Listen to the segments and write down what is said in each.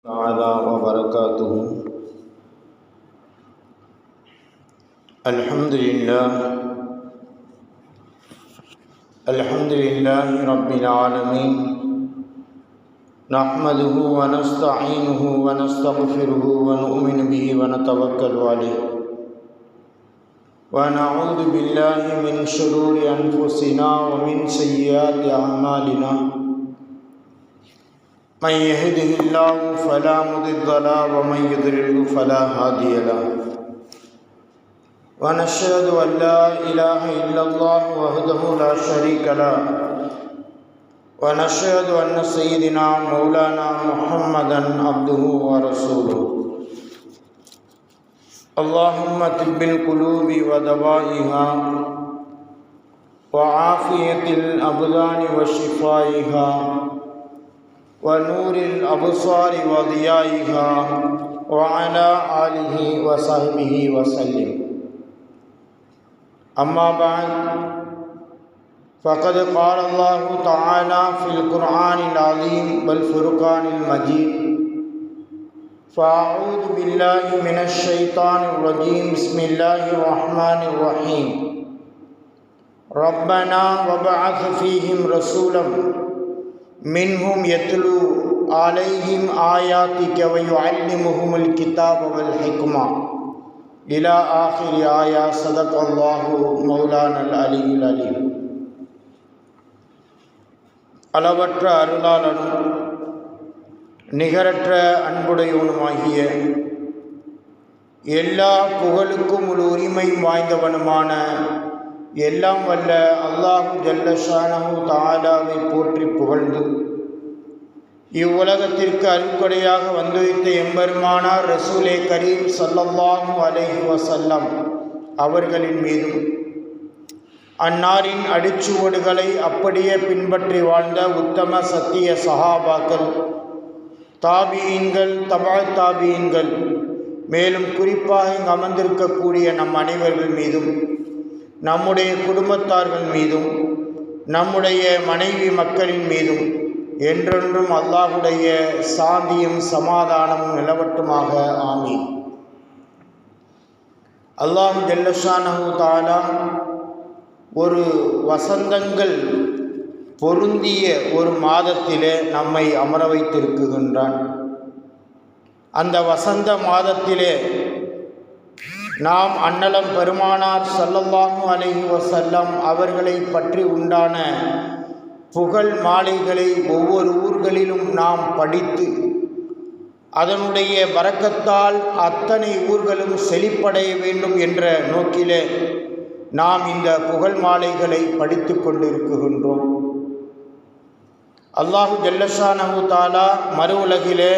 تعالى وبركاته. الحمد لله رب العالمين، نحمده ونستعينه ونستغفره ونؤمن به ونتوكل عليه، ونعوذ بالله من شرور أنفسنا ومن سيئات أعمالنا. من يهده الله فلا مضل له ومن يضلل فلا هادي له، ونشهد أن لا إله إلا الله وحده لا شريك له، ونشهد أن سيدنا مولانا محمدا عبده ورسوله. اللهم طب القلوب ودوائها وعافية الأبدان وشفائها ونور الأبصار وضيائها وعلى آله وصحبه وسلم. أما بعد، فقد قال الله تعالى في القرآن العظيم والفرقان المجيد: فأعوذ بالله من الشيطان الرجيم. بسم الله الرحمن الرحيم. ربنا وابعث فيهم رسولا منهم يتلو عليهم آياتك ويعلمهم الكتاب والحكمة إلى آخر آية. صدق الله مولانا العلي العليم. அளவற்ற அருளாளனும் நிகரற்ற அன்புடையவனுமாகிய எல்லா புகழுக்கும் ஒரு உரிமை வாய்ந்தவனுமான எல்லாம் வல்ல அல்லாஹு ஜல்ல ஷானஹு தஆலாவை போற்றி புகழ்ந்து, இவ்வுலகத்திற்கு அருட்கொடையாக வந்துவித்த எம்பெருமானார் ரசூலே கரீம் ஸல்லல்லாஹு அலைஹி வஸல்லம் அவர்களின் மீதும், அன்னாரின் அடிச்சுவடுகளை அப்படியே பின்பற்றி வாழ்ந்த உத்தம சத்திய சஹாபாக்கள், தாபியீன்கள், தபா தாபியீன்கள், மேலும் குறிப்பாக இங்கு அமர்ந்திருக்கக்கூடிய நம் அனைவர்கள் மீதும், நம்முடைய குடும்பத்தார்கள் மீதும், நம்முடைய மனைவி மக்களின் மீதும் என்றென்றும் அல்லாஹுடைய சாந்தியும் சமாதானமும் நிலவட்டுமாக. ஆமீன். அல்லாஹு ஜல்லஷானஹு தஆலா ஒரு வசந்தங்கள் பொருந்திய ஒரு மாதத்திலே நம்மை அமர வைத்திருக்கின்றான். அந்த வசந்த மாதத்திலே நாம் அன்னலம் பெருமானார் ஸல்லல்லாஹு அலைஹி வஸல்லம் அவர்களை பற்றி உண்டான புகழ் மாலைகளை ஒவ்வொரு ஊர்களிலும் நாம் படித்து, அதனுடைய பரக்கத்தால் அத்தனை ஊர்களும் செழிப்படைய வேண்டும் என்ற நோக்கிலே நாம் இந்த புகழ் மாலைகளை படித்து கொண்டிருக்கின்றோம். அல்லாஹு ஜல்லஷானஹு தஆலா மறு உலகிலே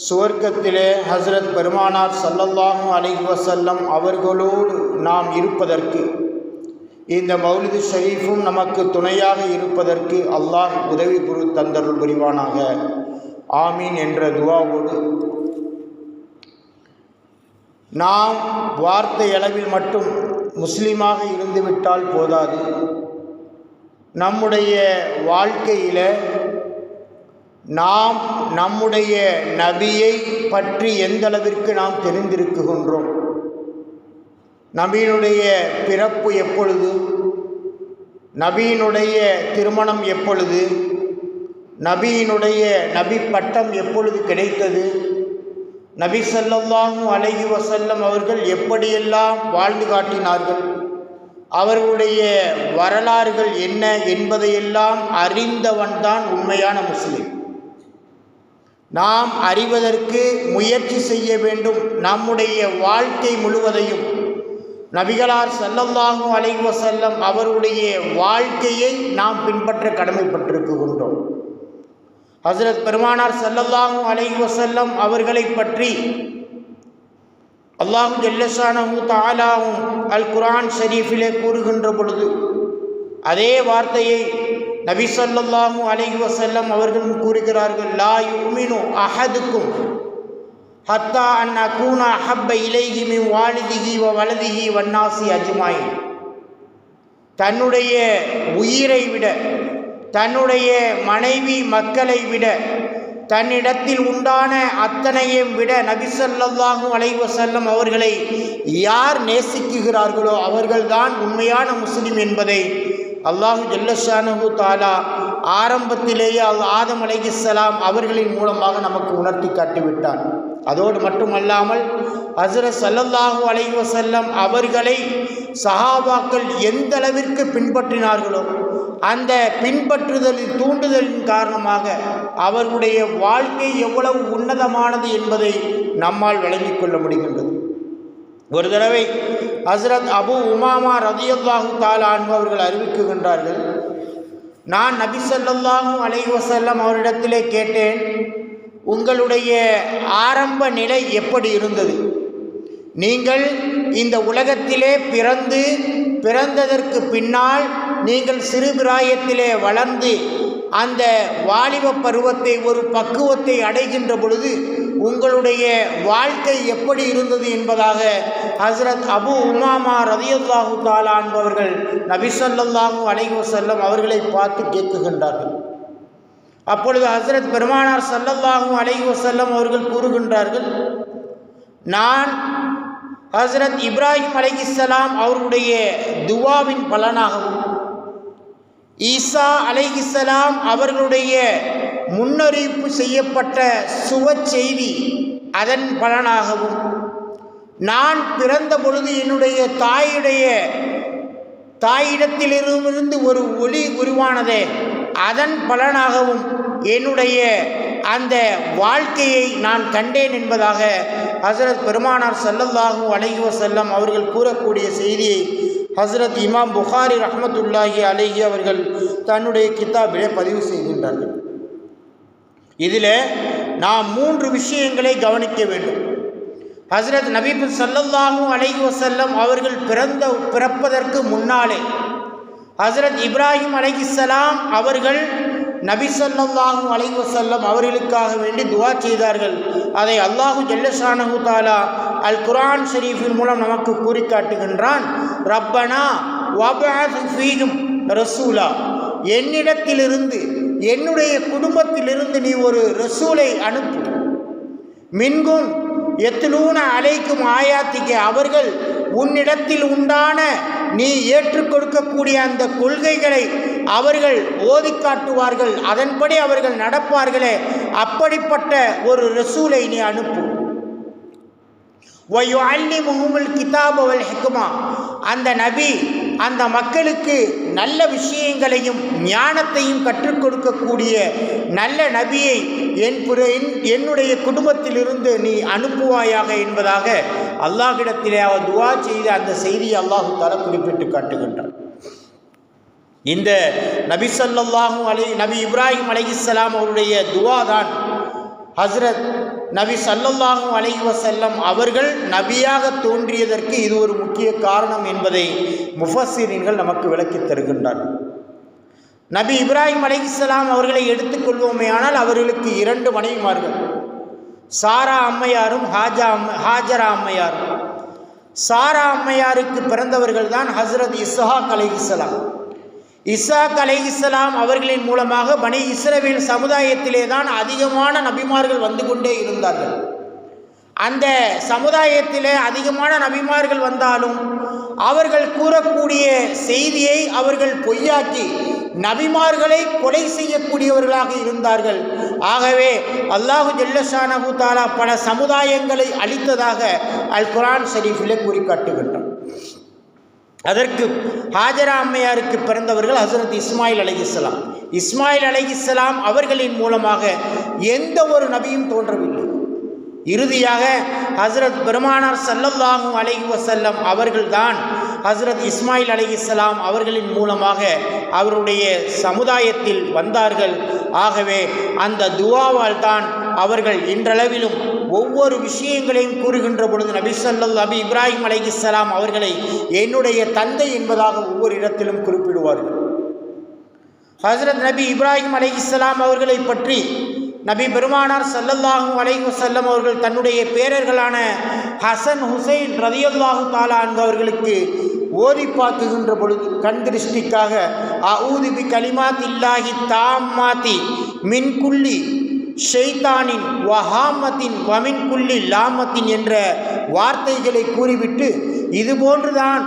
சுவர்க்கத்திலே ஹஸ்ரத் பெருமானார் ஸல்லல்லாஹு அலைஹி வஸல்லம் அவர்களோடு நாம் இருப்பதற்கு, இந்த மௌலிது ஷரீஃபும் நமக்கு துணையாக இருப்பதற்கு அல்லாஹ் உதவி புரி தந்தருள் புரிவானாக. ஆமீன் என்ற துஆவோடு, நாம் வார்த்தை அளவில் மட்டும் முஸ்லீமாக இருந்துவிட்டால் போதாது. நம்முடைய வாழ்க்கையில் நாம் நம்முடைய நபியை பற்றி எந்தளவிற்கு நாம் தெரிந்திருக்கின்றோம், நபியினுடைய பிறப்பு எப்பொழுது, நபியினுடைய திருமணம் எப்பொழுது, நபியினுடைய நபி பட்டம் எப்பொழுது கிடைத்தது, நபி ஸல்லல்லாஹு அலைஹி வஸல்லம் அவர்கள் எப்படியெல்லாம் வாழ்ந்து காட்டினார்கள், அவர்களுடைய வரலாறுகள் என்ன என்பதையெல்லாம் அறிந்தவன்தான் உண்மையான முஸ்லிம். நாம் அறிவதற்கு முயற்சி செய்ய வேண்டும். நம்முடைய வாழ்க்கை முழுவதையும் நபிகளார் ஸல்லல்லாஹு அலைஹி வஸல்லம் அவருடைய வாழ்க்கையை நாம் பின்பற்ற கடமைப்பட்டிருக்கின்றோம். ஹஸ்ரத் பெருமானார் ஸல்லல்லாஹு அலைஹி வஸல்லம் அவர்களை பற்றி அல்லாஹு ஜல்லஷானஹு தஆலாவும் அல் குர்ஆன் ஷரீஃபிலே கூறுகின்ற பொழுது, அதே வார்த்தையை நபி ஸல்லல்லாஹு அலைஹி வஸல்லம் அவர்களும் கூறுகிறார்கள்: லா யுமினு அஹதுக்கும் ஹத்தா அன் அகூன அஹப்ப இலைஹி மின் வாலிதிஹி வ வலதிஹி வன்னாசி அஜ்மாயின். தன்னுடைய உயிரை விட, தன்னுடைய மனைவி மக்களை விட தன்னிடத்தில் உண்டான அத்தனையும் விட நபி ஸல்லல்லாஹு அலைஹி வஸல்லம் அவர்களை யார் நேசிக்குகிறார்களோ அவர்கள்தான் உண்மையான முஸ்லிம் என்பதை அல்லாஹு ஜல்ல ஷானஹு தஆலா ஆரம்பத்திலேயே ஆதம் அலைஹிஸ்ஸலாம் அவர்களின் மூலமாக நமக்கு உணர்த்தி காட்டிவிட்டான். அதோடு மட்டுமல்லாமல் ஹஸ்ரத் ஸல்லல்லாஹு அலைஹி வஸல்லம் அவர்களை சஹாபாக்கள் எந்த அளவிற்கு பின்பற்றினார்களோ அந்த பின்பற்றுதலின் தூண்டுதலின் காரணமாக அவர்களுடைய வாழ்க்கை எவ்வளவு உன்னதமானது என்பதை நம்மால் விளங்கிக் கொள்ள முடிகின்றது. ஒரு தடவை ஹஸ்ரத் அபு உமாமா ரலியல்லாஹு தஆலா அன்ஹு அவர்கள் அறிவிக்கின்றார்கள், நான் நபி ஸல்லல்லாஹு அலைஹி வஸல்லம் அவரிடத்திலே கேட்டேன், உங்களுடைய ஆரம்ப நிலை எப்படி இருந்தது? நீங்கள் இந்த உலகத்திலே பிறந்ததற்கு பின்னால் நீங்கள் சிறுபிராயத்திலே வளர்ந்து அந்த வாலிப பருவத்தை ஒரு பக்குவத்தை அடைகின்ற பொழுது உங்களுடைய வாழ்க்கை எப்படி இருந்தது என்பதாக ஹஸ்ரத் அபு உமாமா ரலியல்லாஹு தஆலா என்பவர்கள் நபி ஸல்லல்லாஹு அலைஹி வஸல்லம் அவர்களை பார்த்து கேட்குகின்றார்கள். அப்பொழுது ஹஸ்ரத் பெருமானார் ஸல்லல்லாஹு அலைஹி வஸல்லம் அவர்கள் கூறுகின்றார்கள், நான் ஹஸ்ரத் இப்ராஹிம் அலைஹிஸ்ஸலாம் அவருடைய துவாவின் பலனாகவும் ஈசா அலைஹிஸ்ஸலாம் அவர்களுடைய முன்னறிவிப்பு செய்யப்பட்ட சுவ செய்தி அதன் பலனாகவும் நான் பிறந்த பொழுது என்னுடைய தாயிடத்திலிருந்து ஒரு ஒளி உருவானதே அதன் பலனாகவும் என்னுடைய அந்த வாழ்க்கையை நான் கண்டேன் என்பதாக ஹஸ்ரத் பெருமானார் ஸல்லல்லாஹு அலைஹி வஸல்லம் அவர்கள் கூறக்கூடிய செய்தியை ஹஸ்ரத் இமாம் புகாரி ரஹ்மத்துல்லாஹி அலைஹி அவர்கள் தன்னுடைய கிதாபிலே பதிவு செய்கின்றார்கள். இதில் நாம் 3 விஷயங்களை கவனிக்க வேண்டும். ஹஸ்ரத் நபி ஸல்லல்லாஹு அலைஹி வஸல்லம் அவர்கள் பிறப்பதற்கு முன்னாலே ஹஸ்ரத் இப்ராஹிம் அலைஹிஸ்ஸலாம் அவர்கள் நபி ஸல்லல்லாஹு அலைஹி வஸல்லம் அவர்களுக்காக வேண்டி துஆ செய்தார்கள். அதை அல்லாஹு ஜல்ல ஷானஹு தஆலா அல் குர்ஆன் ஷரீஃபின் மூலம் நமக்கு கூறி காட்டுகின்றான். ரப்பனா வபஅத் ஃபீஹிம் ரசூலா, என்னிடத்திலிருந்து என்னுடைய குடும்பத்திலிருந்து நீ ஒரு ரசூலை அனுப்பு. மின்கும் எத்லூன அலைக்கும் ஆயாத்திக்க, அவர்கள் உன்னிடத்தில் உண்டான நீ ஏற்றுக் கொடுக்கக்கூடிய அந்த கொள்கைகளை அவர்கள் ஓதி காட்டுவார்கள், அதன்படி அவர்கள் நடப்பார்களே, அப்படிப்பட்ட ஒரு ரசூலை நீ அனுப்பு. வயுஅல்லிமுஹுமுல் கிதாப வல் ஹிக்மா, அந்த நபி அந்த மக்களுக்கு நல்ல விஷயங்களையும் ஞானத்தையும் கற்றுக் கொடுக்கக்கூடிய நல்ல நபியை என்னுடைய குடும்பத்திலிருந்து நீ அனுப்புவாயாக என்பதாக அல்லாஹ்விடத்திலே அவர் துஆ செய்த அந்த செய்தியை அல்லாஹு தஆலா குறிப்பிட்டு காட்டுகின்றார். இந்த நபி ஸல்லல்லாஹு அலைஹி நபி இப்ராஹிம் அலைஹிஸ்ஸலாம் அவருடைய துஆ தான் ஹஸ்ரத் நபி ஸல்லல்லாஹு அலைஹி வஸல்லம் அவர்கள் நபியாக தோன்றியதற்கு இது ஒரு முக்கிய காரணம் என்பதை முஃபஸ்ஸிரீன்கள் நமக்கு விளக்கித் தருகின்றார்கள். நபி இப்ராஹிம் அலைஹிஸ்ஸலாம் அவர்களை எடுத்துக்கொள்வோமே ஆனால் அவர்களுக்கு 2 மனைவிமார்கள், சாரா அம்மையாரும் ஹாஜரா அம்மையாரும். சாரா அம்மையாருக்கு பிறந்தவர்கள் தான் ஹஸ்ரத் இஸ்ஹாக் அலைஹிஸ்ஸலாம். இஸ்ஹாக் அலைஹிஸ்ஸலாம் அவர்களின் மூலமாக பனி இஸ்ரவேல் சமுதாயத்திலே தான் அதிகமான நபிமார்கள் வந்து கொண்டே இருந்தார்கள். அந்த சமுதாயத்திலே அதிகமான நபிமார்கள் வந்தாலும் அவர்கள் கூறக்கூடிய செய்தியை அவர்கள் பொய்யாக்கி நபிமார்களை கொலை செய்யக்கூடியவர்களாக இருந்தார்கள். ஆகவே அல்லாஹு ஜல்ல ஷானஹு தஆலா பல சமுதாயங்களை அழித்ததாக அல் குர்ஆன் ஷரீஃபிலே கூறி காட்டுகின்றார். அதற்கு ஹாஜரா அம்மையாருக்கு பிறந்தவர்கள் ஹஸ்ரத் இஸ்மாயில் அலைஹிஸ்ஸலாம். இஸ்மாயில் அலைஹிஸ்ஸலாம் அவர்களின் மூலமாக எந்த ஒரு நபியும் தோன்றவில்லை. இறுதியாக ஹஸ்ரத் பெருமானார் ஸல்லல்லாஹு அலைஹி வஸல்லம் அவர்கள்தான் ஹஸ்ரத் இஸ்மாயில் அலைஹிஸ்ஸலாம் அவர்களின் மூலமாக அவருடைய சமுதாயத்தில் வந்தார்கள். ஆகவே அந்த துஆவால் தான் அவர்கள் இன்றளவிலும் ஒவ்வொரு விஷயங்களையும் கூறுகின்ற பொழுது நபி இப்ராஹிம் அலைஹிஸ்ஸலாம் அவர்களை என்னுடைய தந்தை என்பதாக ஒவ்வொரு இடத்திலும் குறிப்பிடுவார்கள். ஹஸ்ரத் நபி இப்ராஹிம் அலைஹிஸ்ஸலாம் அவர்களை பற்றி நபி பெருமானார் ஸல்லல்லாஹு அலைஹி வஸல்லம் அவர்கள் தன்னுடைய பேரர்களான ஹசன் ஹுசைன் ரலியல்லாஹு தஆலா அன்ஹு அவர்களுக்கு ஓதி பார்க்குகின்ற பொழுது கண் திருஷ்டிக்காக அஊது பி கலிமாத்தில்லாஹி தாம்மாத்தி மின் குல்லி ஷைத்தானின் வஹாமத்தின் வமின் குல்லி லாமத்தின் என்ற வார்த்தைகளை கூறிவிட்டு, இதுபோன்றுதான்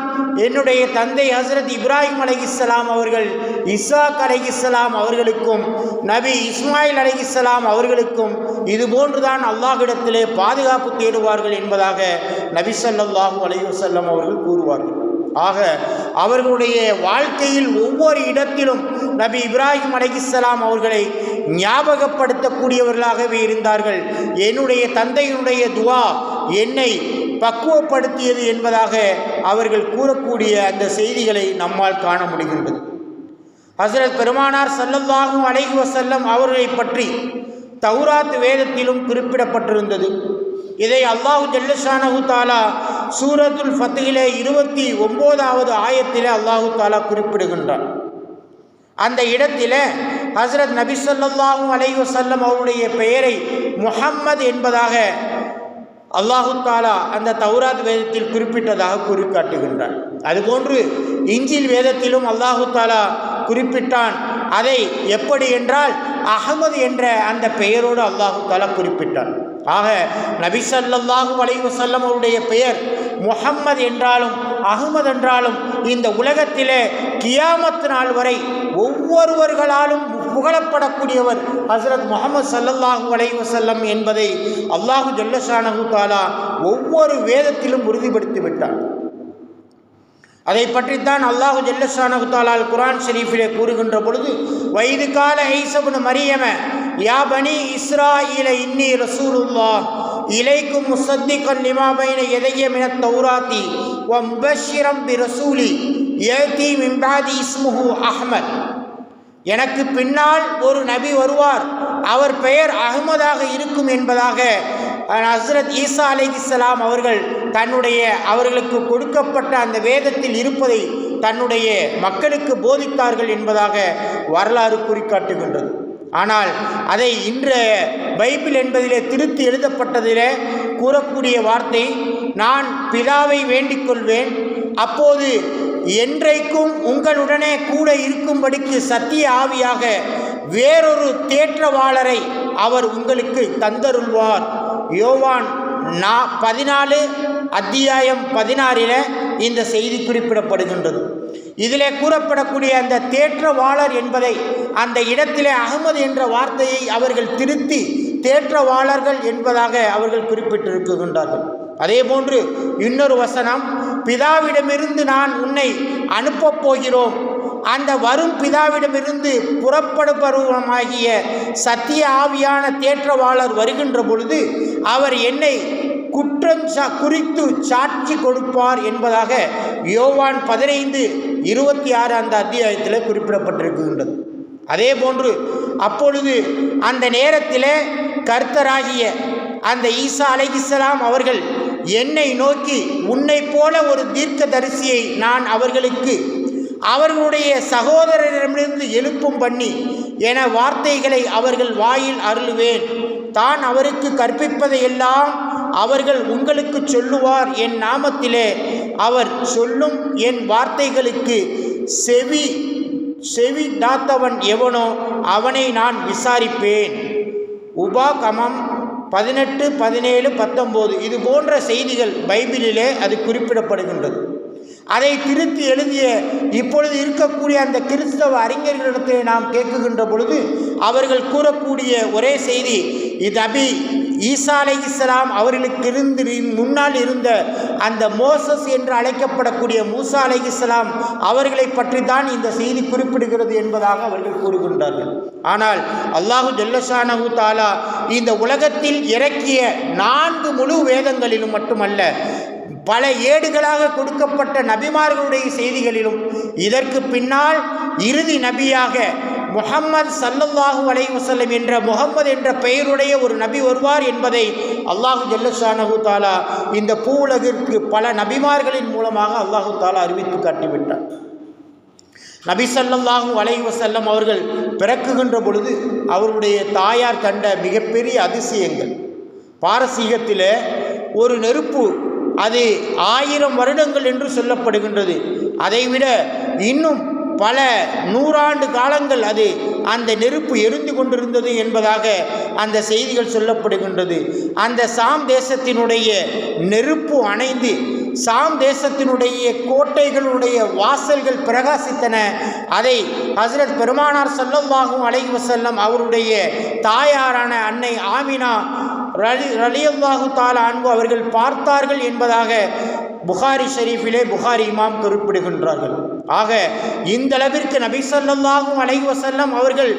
என்னுடைய தந்தை ஹசரத் இப்ராஹிம் அலைஹிஸ்ஸலாம் அவர்கள் இஸ்ஹாக் அலைஹிஸ்ஸலாம் அவர்களுக்கும் நபி இஸ்மாயில் அலைஹிஸ்ஸலாம் அவர்களுக்கும் இதுபோன்றுதான் அல்லாஹ்விடத்திலே பாதுகாப்பு தேடுவார்கள் என்பதாக நபி ஸல்லல்லாஹு அலைஹி வஸல்லம் அவர்கள் கூறுவார்கள். ஆக அவர்களுடைய வாழ்க்கையில் ஒவ்வொரு இடத்திலும் நபி இப்ராஹிம் அலைஹிஸ்ஸலாம் அவர்களை ஞாபகப்படுத்தக்கூடியவர்களாகவே இருந்தார்கள். என்னுடைய தந்தையினுடைய துவா என்னை பக்குவப்படுத்தியது என்பதாக அவர்கள் கூறக்கூடிய அந்த செய்திகளை நம்மால் காண முடிகின்றது. ஹஸரத் பெருமானார் ஸல்லல்லாஹு அலைஹி வஸல்லம் அவர்களை பற்றி தௌராத் வேதத்திலும் குறிப்பிடப்பட்டிருந்தது. இதை அல்லாஹு ஜல்லஷானஹு தாலா சூரத்துல் ஃபத்ஹிலே 29வது ஆயத்திலே அல்லாஹு தாலா குறிப்பிடுகின்றார். அந்த இடத்திலே ஹஸரத் நபி ஸல்லல்லாஹு அலைஹி வஸல்லம் அவருடைய பெயரை முஹம்மது என்பதாக அல்லாஹு தாலா அந்த தௌராத் வேதத்தில் குறிப்பிட்டதாக குறிக்காட்டுகின்றார். அதுபோன்று இஞ்சில் வேதத்திலும் அல்லாஹு தாலா குறிப்பிட்டான். அதை எப்படி என்றால் அஹமது என்ற அந்த பெயரோடு அல்லாஹு தாலா குறிப்பிட்டான். ஆக நபி ஸல்லல்லாஹு அலைஹி வஸல்லம் அவருடைய பெயர் முஹம்மது என்றாலும் அஹ்மத் என்றாலும் இந்த உலகத்திலே கியாமத் நாள் வரை ஒவ்வொருவர்களாலும் புகழப்படக்கூடியவர் ஹஸரத் முஹம்மது ஸல்லல்லாஹு அலைஹி வஸல்லம் என்பதை அல்லாஹு ஜல்லஷானஹு தஆலா ஒவ்வொரு வேதத்திலும் உறுதிப்படுத்திவிட்டார். அதை பற்றித்தான் அல்லாஹு ஜல்லஷானஹு தஆலா குர்ஆன் ஷரீஃபிலே கூறுகின்ற பொழுது, வைது கால ஈஸா இப்னு மரியம யா பனி இஸ்ராயீல இன்னி ரசூலுல்லாஹ் இலைக்கும் முஸத்திகன் லிமா பைன யதைய மினத் தௌராத்தி வ முபஷ்ஷிரம் பிரசூலி யதி மின் பாதி இஸ்முஹு அஹ்மத். எனக்கு பின்னால் ஒரு நபி வருவார், அவர் பெயர் அஹ்மதாக இருக்கும் என்பதாக ஹஸ்ரத் ஈசா அலைஹிஸ்ஸலாம் அவர்கள் அவர்களுக்கு கொடுக்கப்பட்ட அந்த வேதத்தில் இருப்பதை தன்னுடைய மக்களுக்கு போதித்தார்கள் என்பதாக வரலாறு குறிக்காட்டுகின்றது. ஆனால் அதை இன்றைய பைபிள் என்பதிலே திருத்தி எழுதப்பட்டதிலே கூறக்கூடிய வார்த்தை, நான் பிதாவை வேண்டிக் கொள்வேன், அப்போது என்றைக்கும் உங்களுடனே கூட இருக்கும்படிக்கு சத்திய ஆவியாக வேறொரு தேற்றவாளரை அவர் உங்களுக்கு தந்தருள்வார். யோவான் 14 அத்தியாயம் 16 இந்த செய்தி குறிப்பிடப்படுகின்றது. இதிலே கூறப்படக்கூடிய அந்த தேற்றவாளர் என்பதை அந்த இடத்திலே அஹ்மது என்ற வார்த்தையை அவர்கள் திருத்தி தேற்றவாளர்கள் என்பதாக அவர்கள் குறிப்பிட்டிருக்கின்றார்கள். அதே போன்று இன்னொரு வசனம், பிதாவிடமிருந்து நான் உன்னை அனுப்பப் போகிறோம், அந்த வரும் பிதாவிடமிருந்து புறப்படுபருவமாகிய சத்திய ஆவியான தேற்றவாளர் வருகின்ற பொழுது அவர் என்னை குற்றம் குறித்து சாட்சி கொடுப்பார் என்பதாக யோவான் 15:26 அந்த அத்தியாயத்தில் குறிப்பிடப்பட்டிருக்கின்றது. அதே போன்று அப்பொழுது அந்த நேரத்திலே கர்த்தராகிய அந்த ஈசா அலைஹிஸ்ஸலாம் அவர்கள் என்னை நோக்கி, உன்னை போல ஒரு தீர்க்கதரிசியை நான் அவர்களுக்கு அவர்களுடைய சகோதரரிடமிருந்து எழுப்பும் பண்ணி என வார்த்தைகளை அவர்கள் வாயில் அருளுவேன், தான் அவருக்கு கற்பிப்பதையெல்லாம் அவர்கள் உங்களுக்கு சொல்லுவார், என் நாமத்திலே அவர் சொல்லும் என் வார்த்தைகளுக்கு செவி தாத்தவன் எவனோ அவனை நான் விசாரிப்பேன். உபாகமம் 18, 17, 19 இது போன்ற செய்திகள் பைபிளிலே அது குறிப்பிடப்படுகின்றது. அதை திருத்தி எழுதிய இப்பொழுது இருக்கக்கூடிய அந்த கிறிஸ்தவ அறிஞர்களிடத்தில் நாம் கேட்குகின்ற பொழுது அவர்கள் கூறக்கூடிய ஒரே செய்தி, இது ஈசா அலைஹிஸ்ஸலாம் அவர்களுக்கு முன்னால் இருந்த அந்த மோசஸ் என்று அழைக்கப்படக்கூடிய மூசா அலைஹிஸ்ஸலாம் அவர்களை பற்றி தான் இந்த செய்தி குறிப்பிடுகிறது என்பதாக அவர்கள் கூறுகின்றார்கள். ஆனால் அல்லாஹு ஜல்லஷானஹு தஆலா இந்த உலகத்தில் இறக்கிய 4 முழு வேதங்களிலும் மட்டுமல்ல, பல ஏடுகளாக கொடுக்கப்பட்ட நபிமார்களுடைய செய்திகளிலும் இதற்கு பின்னால் இறுதி நபியாக முஹம்மது ஸல்லல்லாஹு அலைஹி வஸல்லம் என்ற முஹம்மது என்ற பெயருடைய ஒரு நபி வருவார் என்பதை அல்லாஹு ஜல்லஷானஹு தஆலா இந்த பூவுலகிற்கு பல நபிமார்களின் மூலமாக அல்லாஹு தஆலா அறிவித்து காட்டிவிட்டார். நபி ஸல்லல்லாஹு அலைஹி வஸல்லம் அவர்கள் பிறக்குகின்ற பொழுது அவருடைய தாயார் கண்ட மிகப்பெரிய அதிசயங்கள். பாரசீகத்தில் ஒரு நெருப்பு, அது 1000 வருடங்கள் என்று சொல்லப்படுகின்றது. அதைவிட இன்னும் பல நூறாண்டு காலங்கள் அது அந்த நெருப்பு எரிந்து கொண்டிருந்தது என்பதாக அந்த செய்திகள் சொல்லப்படுகின்றது. அந்த சாம் தேசத்தினுடைய நெருப்பு அணைந்து சாம் தேசத்தினுடைய கோட்டைகளுடைய வாசல்கள் பிரகாசித்தன. அதை ஹஸ்ரத் பெருமானார் ஸல்லல்லாஹு அலைஹி வஸல்லம் அவருடைய தாயாரான அன்னை ஆமினா ரலியல்லாஹு தஆலா அன்ஹு அவர்கள் பார்த்தார்கள் என்பதாக புகாரி ஷரீஃபிலே புகாரி இமாம் குறிப்பிடுகின்றார்கள். ஆக இந்த அளவிற்கு நபி ஸல்லல்லாஹு அலைஹி வஸல்லம் அவர்கள்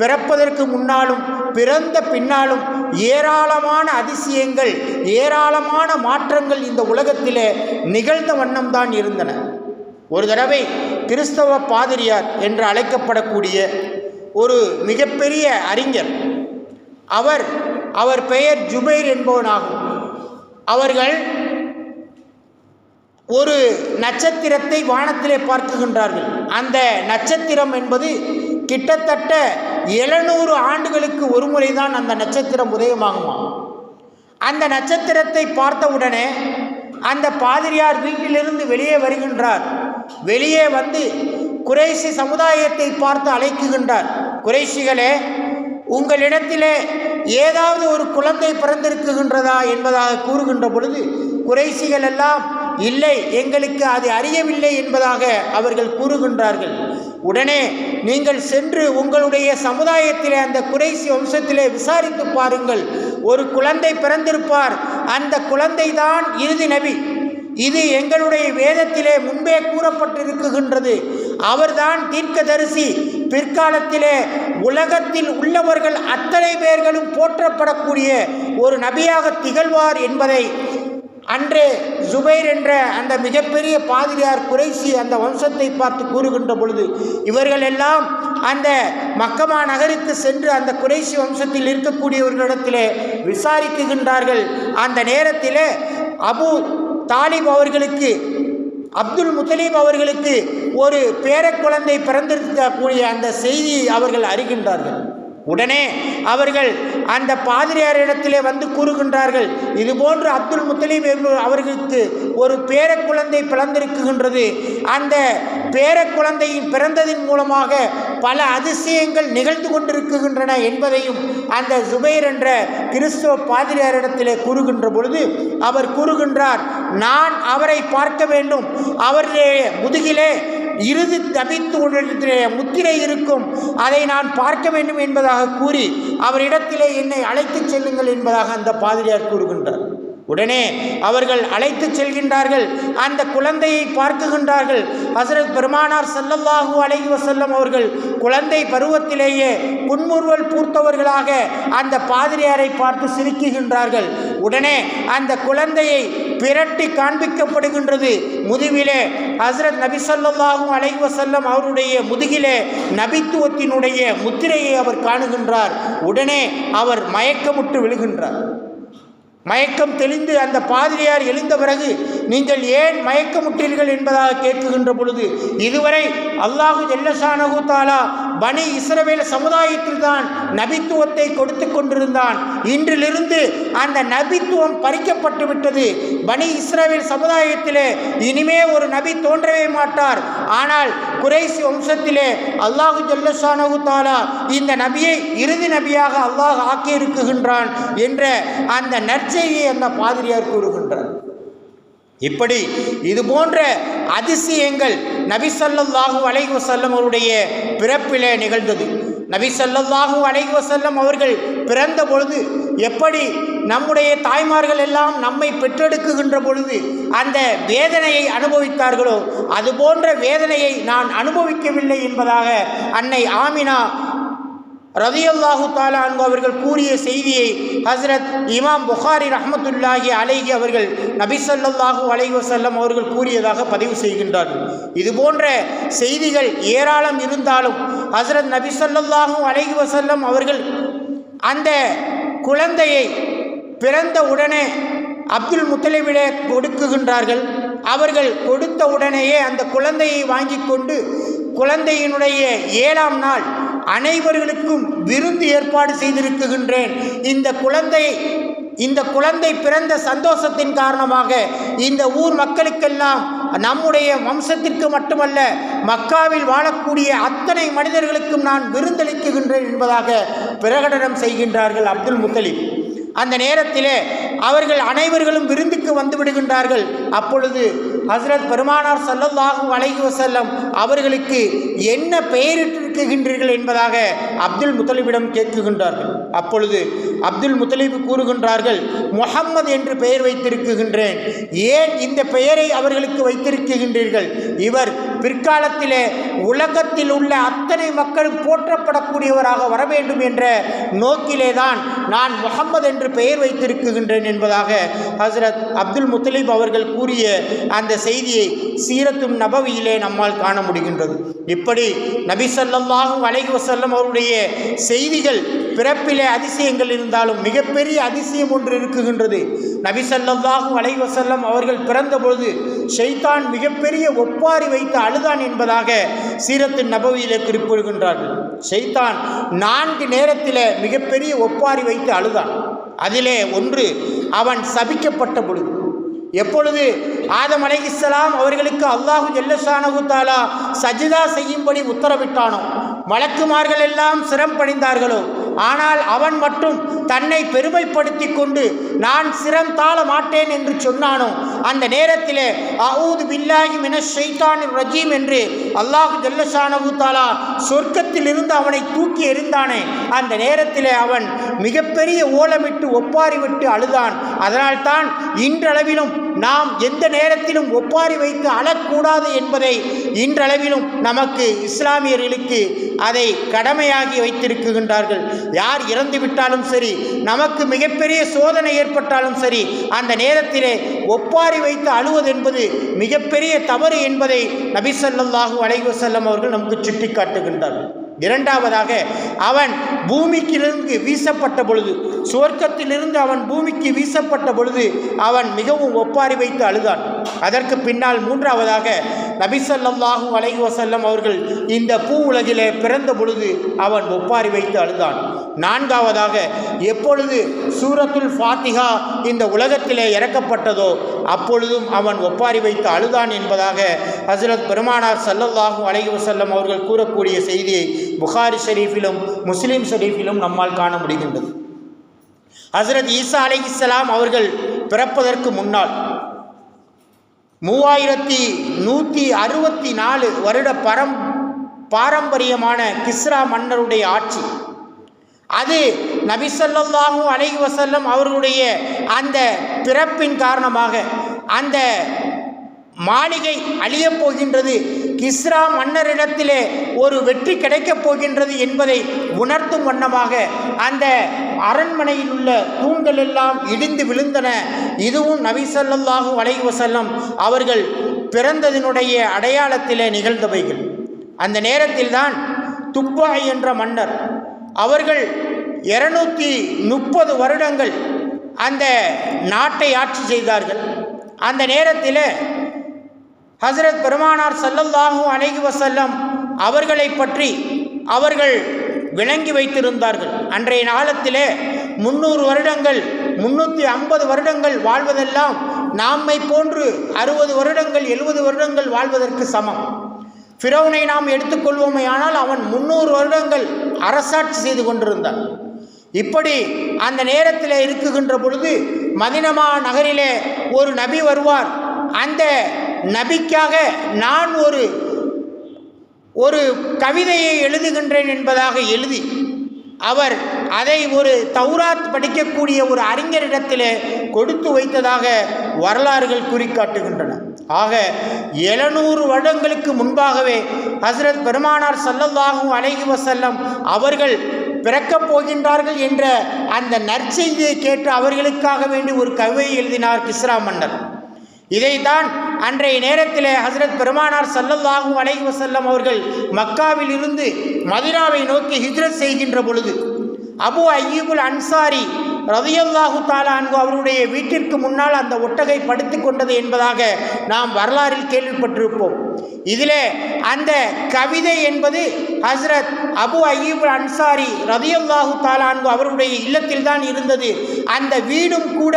பிறப்பதற்கு முன்னாலும் பிறந்த பின்னாலும் ஏராளமான அதிசயங்கள் ஏராளமான மாற்றங்கள் இந்த உலகத்திலே நிகழ்ந்த வண்ணம்தான் இருந்தன. ஒரு தடவை கிறிஸ்தவ பாதிரியார் என்று அழைக்கப்படக்கூடிய ஒரு மிகப்பெரிய அறிஞர், அவர் பெயர் ஜுபைர் என்பவனாகும். அவர்கள் ஒரு நட்சத்திரத்தை வானத்திலே பார்க்குகின்றார்கள். அந்த நட்சத்திரம் என்பது கிட்டத்தட்ட 700 ஆண்டுகளுக்கு ஒரு முறைதான் அந்த நட்சத்திரம் உதயமாகுமா. அந்த நட்சத்திரத்தை பார்த்தவுடனே அந்த பாதிரியார் வீட்டிலிருந்து வெளியே வருகின்றார். வெளியே வந்து குறைஷி சமுதாயத்தை பார்த்து அழைக்குகின்றார். குறைஷிகளே, உங்களிடத்திலே ஏதாவது ஒரு குழந்தை பிறந்திருக்குகின்றதா என்பதாக கூறுகின்ற பொழுது குறைஷிகள் எல்லாம் இல்லை, எங்களுக்கு அது அறியவில்லை என்பதாக அவர்கள் கூறுகின்றார்கள். உடனே நீங்கள் சென்று உங்களுடைய சமுதாயத்திலே அந்த குறைஷி வம்சத்திலே விசாரித்து பாருங்கள், ஒரு குழந்தை பிறந்திருப்பார், அந்த குழந்தை தான் இறுதி நபி, இது எங்களுடைய வேதத்திலே முன்பே கூறப்பட்டிருக்கின்றது, அவர்தான் தீர்க்கதரிசி, பிற்காலத்திலே உலகத்தில் உள்ளவர்கள் அத்தனை பேர்களும் போற்றப்படக்கூடிய ஒரு நபியாக திகழ்வார் என்பதை அன்றே ஜுபைர் என்ற அந்த மிகப்பெரிய பாதிரியார் குறைஷி அந்த வம்சத்தை பார்த்து கூறுகின்ற பொழுது இவர்கள் எல்லாம் அந்த மக்கமா நகருக்கு சென்று அந்த குறைஷி வம்சத்தில் இருக்கக்கூடியவர்களிடத்திலே விசாரிக்குகின்றார்கள். அந்த நேரத்திலே அபு தாலிப் அவர்களுக்கு, அப்துல் முத்தலீப் அவர்களுக்கு ஒரு பேரக்குழந்தை பிறந்திருக்கக்கூடிய அந்த செய்தியை அவர்கள் அறிகின்றார்கள். உடனே அவர்கள் அந்த பாதிரியாரிடத்திலே வந்து கூறுகின்றார்கள், இதுபோன்று அப்துல் முத்தலீப் அவர்களுக்கு ஒரு பேரக்குழந்தை பிறந்திருக்குகின்றது, அந்த பேரக்குழந்தையின் பிறந்ததின் மூலமாக பல அதிசயங்கள் நிகழ்ந்து கொண்டிருக்கின்றன என்பதையும் அந்த ஜுபைர் என்ற கிறிஸ்தவ பாதிரியாரிடத்திலே கூறுகின்ற பொழுது அவர் கூறுகின்றார், நான் அவரை பார்க்க வேண்டும், அவருடைய முதுகிலே இறுதி தபித்து முத்திரை இருக்கும், அதை நான் பார்க்க வேண்டும் என்பதாக கூறி அவரிடத்திலே என்னை அழைத்துச் செல்லுங்கள் என்பதாக அந்த பாதிரியார் கூறுகின்றார். உடனே அவர்கள் அழைத்து செல்கின்றார்கள். அந்த குழந்தையை பார்க்குகின்றார்கள். ஹஸ்ரத் பெருமானார் ஸல்லல்லாஹு அலைஹி வஸல்லம் அவர்கள் குழந்தை பருவத்திலேயே புன்முறுவல் பூர்த்தவர்களாக அந்த பாதிரியாரை பார்த்து சிரிக்குகின்றார்கள். உடனே அந்த குழந்தையை பிரட்டி காண்பிக்கப்படுகின்றது. முதுகிலே ஹஸ்ரத் நபி ஸல்லல்லாஹு அலைஹி வஸல்லம் அவருடைய முதுகிலே நபித்துவத்தினுடைய முத்திரையை அவர் காணுகின்றார். உடனே அவர் மயக்கமுட்டு விழுகின்றார். மயக்கம் தெளிந்து அந்த பாதிரியார் எழுந்த பிறகு நீங்கள் ஏன் மயக்கமுட்டீர்கள் என்பதாக கேட்குகின்ற பொழுது இதுவரை அல்லாஹு ஜல்லஷானஹு தஆலா பனி இஸ்ரவேல் சமுதாயத்தில் தான் நபித்துவத்தை கொடுத்து கொண்டிருந்தான், இன்றிலிருந்து அந்த நபித்துவம் பறிக்கப்பட்டு விட்டது, பனி இஸ்ரவேல் சமுதாயத்திலே இனிமே ஒரு நபி தோன்றவே மாட்டார், ஆனால் குறைஷி வம்சத்திலே அல்லாஹு ஜல்லஷானஹு தஆலா இந்த நபியை இறுதி நபியாக அல்லாஹ் ஆக்கியிருக்குகின்றான் என்ற அந்த நற்செய்தியை அந்த பாதிரியார் கூறுகின்றார். இப்படி இது போன்ற அதிசயங்கள் நபி ஸல்லல்லாஹு அலைஹி வஸல்லம் அவருடைய பிறப்பிலே நிகழ்ந்தது. நபி ஸல்லல்லாஹு அலைஹி வஸல்லம் அவர்கள் பிறந்த பொழுது எப்படி நம்முடைய தாய்மார்கள் எல்லாம் நம்மை பெற்றெடுக்குகின்ற பொழுது அந்த வேதனையை அனுபவித்தார்களோ அதுபோன்ற வேதனையை நான் அனுபவிக்கவில்லை என்பதாக அன்னை ஆமினா ரலியல்லாஹு தஆலா அன்ஹு அவர்கள் கூறிய செய்தியை ஹஸ்ரத் இமாம் புகாரி ரஹ்மத்துல்லாஹி அலைஹி அவர்கள் நபி ஸல்லல்லாஹு அலைஹி வஸல்லம் அவர்கள் கூறியதாக பதிவு செய்கின்றார்கள். இது போன்ற செய்திகள் ஏராளம் இருந்தாலும் ஹஸ்ரத் நபி ஸல்லல்லாஹு அலைஹி வஸல்லம் அவர்கள் அந்த குழந்தையை பிறந்த உடனே அப்துல் முத்தலிபிலே கொடுக்குகின்றார்கள். அவர்கள் கொடுத்த உடனேயே அந்த குழந்தையை வாங்கி கொண்டு குழந்தையினுடைய 7ஆம் நாள் அனைவர்களுக்கும் விருந்து ஏற்பாடு செய்திருக்கின்றேன், இந்த குழந்தை இந்த குழந்தை பிறந்த சந்தோஷத்தின் காரணமாக இந்த ஊர் மக்களுக்கெல்லாம், நம்முடைய வம்சத்திற்கு மட்டுமல்ல மக்காவில் வாழக்கூடிய அத்தனை மனிதர்களுக்கும் நான் விருந்தளிக்குகின்றேன் என்பதாக பிரகடனம் செய்கின்றார்கள் அப்துல் முத்தலிப். அந்த நேரத்திலே அவர்கள் அனைவர்களும் விருந்துக்கு வந்து விடுகின்றார்கள். அப்பொழுது ஹஸ்ரத் பெருமானார் ஸல்லல்லாஹு அலைஹி வஸல்லம் அவர்களுக்கு என்ன பெயரிட்டிருக்கின்றீர்கள் என்பதாக அப்துல் முத்தலிபிடம் கேட்குகின்றார்கள். அப்பொழுது அப்துல் முத்தலிப் கூறுகின்றார்கள், முஹம்மது என்று பெயர் வைத்திருக்கின்றேன். ஏன் இந்த பெயரை அவர்களுக்கு வைத்திருக்கின்றீர்கள்? இவர் பிற்காலத்திலே உலகத்தில் உள்ள அத்தனை மக்களும் போற்றப்படக்கூடியவராக வர வேண்டும் என்ற நோக்கிலே தான் நான் முஹம்மது என்று பெயர் வைத்திருக்கின்றேன் என்பதாக ஹஸ்ரத் அப்துல் முத்தலிப் அவர்கள் கூறிய அந்த செய்தியை சீரத்துன் நபவியிலே நம்மால் காண முடிகின்றது. இப்படி நபி ஸல்லல்லாஹு அலைஹி வஸல்லம் அவருடைய செய்திகள், பிறப்பிலே அதிசயங்கள் இருந்தாலும் மிகப்பெரிய அதிசயம் ஒன்று இருக்குகின்றது. நபி ஸல்லல்லாஹு அலைஹி வஸல்லம் அவர்கள் பிறந்த பொழுது ஷைத்தான் மிகப்பெரிய ஒப்பாரி வைத்து அழுதான் என்பதாக சீரத்துன் நபவியிலே குறிப்பிடுகின்றார்கள். ஷைத்தான் 4 நேரத்தில் மிகப்பெரிய ஒப்பாரி வைத்து அழுதான். அதிலே ஒன்று, அவன் சபிக்கப்பட்ட பொழுது. எப்பொழுது ஆதம் அலைஹிஸ்ஸலாம் அவர்களுக்கு அல்லாஹு ஜல்லஷானஹு தஆலா சஜ்தா செய்யும்படி உத்தரவிட்டானோ, மலக்குமார்கள் எல்லாம் சிரம் பணிந்தார்களோ, ஆனால் அவன் மட்டும் தன்னை பெருமைப்படுத்தி கொண்டு நான் சிரம் தாழ மாட்டேன் என்று சொன்னானோ, அந்த நேரத்திலே அஊது பில்லாஹி மினஷ் ஷைத்தானிர் ரஜீம் என்று அல்லாஹு ஜல்லஷானஹு தஆலா சொர்க்கத்தில் இருந்து அவனை தூக்கி எறிந்தானே, அந்த நேரத்திலே அவன் மிகப்பெரிய ஓலமிட்டு ஒப்பாரி விட்டு அழுதான். அதனால்தான் இன்றளவிலும் நாம் எந்த நேரத்திலும் ஒப்பாரி வைத்து அழக்கூடாது என்பதை இன்றளவிலும் நமக்கு இஸ்லாமியர்களுக்கு அதை கடமையாகி வைத்திருக்கின்றார்கள். யார் இறந்து விட்டாலும் சரி, நமக்கு மிகப்பெரிய சோதனை ஏற்பட்டாலும் சரி, அந்த நேரத்திலே ஒப்பாரி வைத்து அழுவது என்பது மிகப்பெரிய தவறு என்பதை நபி ஸல்லல்லாஹு அலைஹி வஸல்லம் அவர்கள் நமக்கு சுட்டி காட்டுகின்றார்கள். இரண்டாவதாக, அவன் பூமிக்கிலிருந்து வீசப்பட்ட பொழுது, சுவர்க்கத்திலிருந்து அவன் பூமிக்கு வீசப்பட்ட பொழுது அவன் மிகவும் ஒப்பாரி வைத்து அழுதான். அதற்கு பின்னால் மூன்றாவதாக, நபி ஸல்லல்லாஹு அலைஹி வஸல்லம் அவர்கள் இந்த பூ உலகிலே பிறந்த பொழுது அவன் ஒப்பாரி வைத்து அழுதான். நான்காவதாக, எப்பொழுது சூரத்துல் ஃபாத்திஹா இந்த உலகத்திலே இறக்கப்பட்டதோ அப்பொழுதும் அவன் ஒப்பாரி வைத்து அழுதான் என்பதாக ஹஸ்ரத் பெருமானார் ஸல்லல்லாஹு அலைஹி வஸல்லம் அவர்கள் கூறக்கூடிய செய்தியை புகாரி ஷரீஃபிலும் முஸ்லிம் ஷரீஃபிலும் நம்மால் காண முடிகின்றது. ஹஸ்ரத் ஈசா அலைஹிஸ்ஸலாம் அவர்கள் பிறப்பதற்கு முன்னால் 3164 வருட பாரம்பரியமான கிஸ்ரா மன்னருடைய ஆட்சி. அது நபி ஸல்லல்லாஹு அலைஹி வஸல்லம் அவர்களுடைய அந்த பிறப்பின் காரணமாக அந்த மாளிகை அழியப் போகின்றது, கிஸ்ரா மன்னரிடத்திலே ஒரு வெற்றி கிடைக்கப் போகின்றது என்பதை உணர்த்தும் வண்ணமாக அந்த அரண்மனையில் உள்ள தூண்கள் எல்லாம் இடிந்து விழுந்தன. இதுவும் நபி ஸல்லல்லாஹு அலைஹி வஸல்லம் அவர்கள் பிறந்ததினுடைய அடையாளத்திலே நிகழ்ந்தவைகள். அந்த நேரத்தில்தான் துப்பாய் என்ற மன்னர் அவர்கள் 230 வருடங்கள் அந்த நாட்டை ஆட்சி செய்தார்கள். அந்த நேரத்தில் ஹஸ்ரத் பெருமானார் ஸல்லல்லாஹு அலைஹி வஸல்லம் அவர்களை பற்றி அவர்கள் விளங்கி வைத்திருந்தார்கள். அன்றைய காலத்திலே 300 வருடங்கள் 350 வருடங்கள் வாழ்வதெல்லாம் நம்மை போன்று 60 வருடங்கள் 70 வருடங்கள் வாழ்வதற்கு சமம். ஃபிரௌனை நாம் எடுத்துக்கொள்வோமே, ஆனால் அவன் 300 வருடங்கள் அரசாட்சி செய்து கொண்டிருந்தான். இப்படி அந்த நேரத்தில் இருக்குகின்ற பொழுது மதினா நகரிலே ஒரு நபி வருவார். அந்த நபிக்காக நான் ஒரு கவிதையை எழுதுகின்றேன் என்பதாக எழுதி அவர் அதை ஒரு தௌராத் படிக்கக்கூடிய ஒரு அறிஞரிடத்தில் கொடுத்து வைத்ததாக வரலாறுகள் குறிக்காட்டுகின்றன. ஆக 700 வருடங்களுக்கு முன்பாகவே ஹஸ்ரத் பெருமானார் ஸல்லல்லாஹு அலைஹி வஸல்லம் அவர்கள் பிறக்கப் போகின்றார்கள் என்ற அந்த நற்செய்தியை கேட்டு அவர்களுக்காக வேண்டி ஒரு கவிதை எழுதினார் கிஸ்ரா மன்னர். இதைத்தான் அன்றைய நேரத்தில் ஹஸ்ரத் பெருமானார் ஸல்லல்லாஹு அலைஹி வஸல்லம் அவர்கள் மக்காவில் இருந்து மதீனாவை நோக்கி ஹிஜ்ரத் செய்கின்ற பொழுது அபு அய்யூபுல் அன்சாரி ரலியல்லாஹு தஆலா அன்ஹு அவருடைய வீட்டிற்கு முன்னால் அந்த ஒட்டகை படுத்து கொண்டது என்பதாக நாம் வரலாறில் கேள்விப்பட்டிருப்போம். இதிலே அந்த கவிதை என்பது ஹஸ்ரத் அபு அய்யூப் அன்சாரி ரலியல்லாஹு தஆலா அன்ஹு அவருடைய இல்லத்தில் தான் இருந்தது. அந்த வீடும் கூட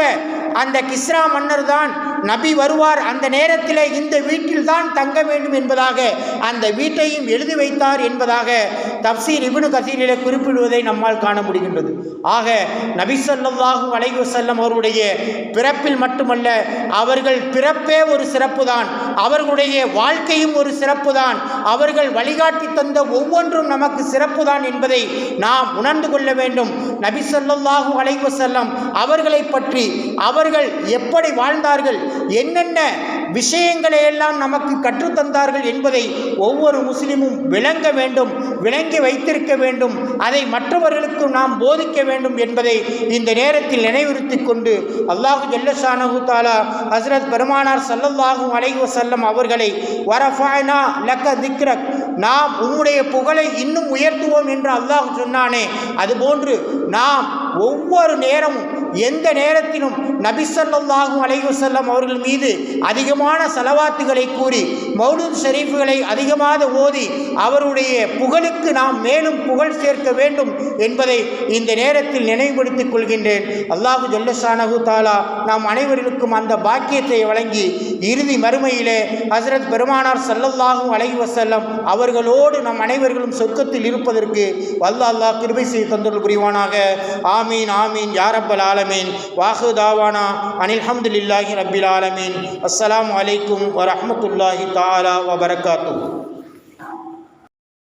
அந்த கிஸ்ரா மன்னர் தான் நபி வருவார், அந்த நேரத்தில் இந்த வீட்டில் தான் தங்க வேண்டும் என்பதாக அந்த வீட்டையும் எழுதி வைத்தார் என்பதாக தப்சீர் இப்னு கசீரிலே குறிப்பிடுவதை நம்மால் காண முடிகின்றது. ஆக நபி ஸல்லல்லாஹு அலைஹி வஸல்லம் அவருடைய பிறப்பில் மட்டுமல்ல, அவர்கள் பிறப்பே ஒரு சிறப்பு தான், அவர்களுடைய வாழ்க்கையும் ஒரு சிறப்பு தான், அவர்கள் வழிகாட்டி தந்த ஒவ்வொன்றும் நமக்கு சிறப்பு தான் என்பதை நாம் உணர்ந்து கொள்ள வேண்டும். நபி ஸல்லல்லாஹு அலைஹி வஸல்லம் அவர்களை பற்றி அவர்கள் எப்படி வாழ்ந்தார்கள், என்னென்ன விஷயங்களை எல்லாம் நமக்கு கற்றுத்தந்தார்கள் என்பதை ஒவ்வொரு முஸ்லிமும் விளங்க வேண்டும், விளங்கி வைத்திருக்க வேண்டும், அதை மற்றவர்களுக்கு நாம் போதிக்க வேண்டும் என்பதை இந்த நேரத்தில் நினைவுறுத்தி கொண்டு அல்லாஹு ஜல்ல ஷானஹு தஆலா ஹஸ்ரத் பெருமானார் ஸல்லல்லாஹு அலைஹி வஸல்லம் அவர்களை வரஃபஅனா லக திக்ரக், நாம் உம்முடைய புகழை இன்னும் உயர்த்துவோம் என்று அல்லாஹ் சொன்னானே, அதுபோன்று நாம் ஒவ்வொரு நேரமும் எந்த நேரத்திலும் நபி ஸல்லல்லாஹு அலைஹி வஸல்லம் அவர்கள் மீது அதிகமான ஸலவாத்துகளை கூறி மௌலூத் ஷரீஃப்களை அதிகமாக ஓதி அவருடைய புகழுக்கு நாம் மேலும் புகழ் சேர்க்க வேண்டும் என்பதை இந்த நேரத்தில் நினைவுபடுத்திக் கொள்கின்றேன். அல்லாஹு ஜல்ல ஷானஹு தஆலா நாம் அனைவருக்கும் அந்த பாக்கியத்தை வழங்கி இறுதி மறுமையிலே ஹஸ்ரத் பெருமானார் ஸல்லல்லாஹு அலைஹி வஸல்லம் அவர்களோடு நம் அனைவர்களும் சொர்க்கத்தில் இருப்பதற்கு வல்ல அல்லாஹ் கிருபை செய்து தந்தருள் புரிவானாக. ஆமீன் ஆமீன் யா ரப்பல் ஆலமீன். வாஹு தாவானா அனில் ஹம்துலில்லாஹி ரப்பில் ஆலமீன். அஸ்ஸலாமு அலைக்கும் வரஹ்மத்துல்லாஹி தஆலா வபரகாத்துஹு.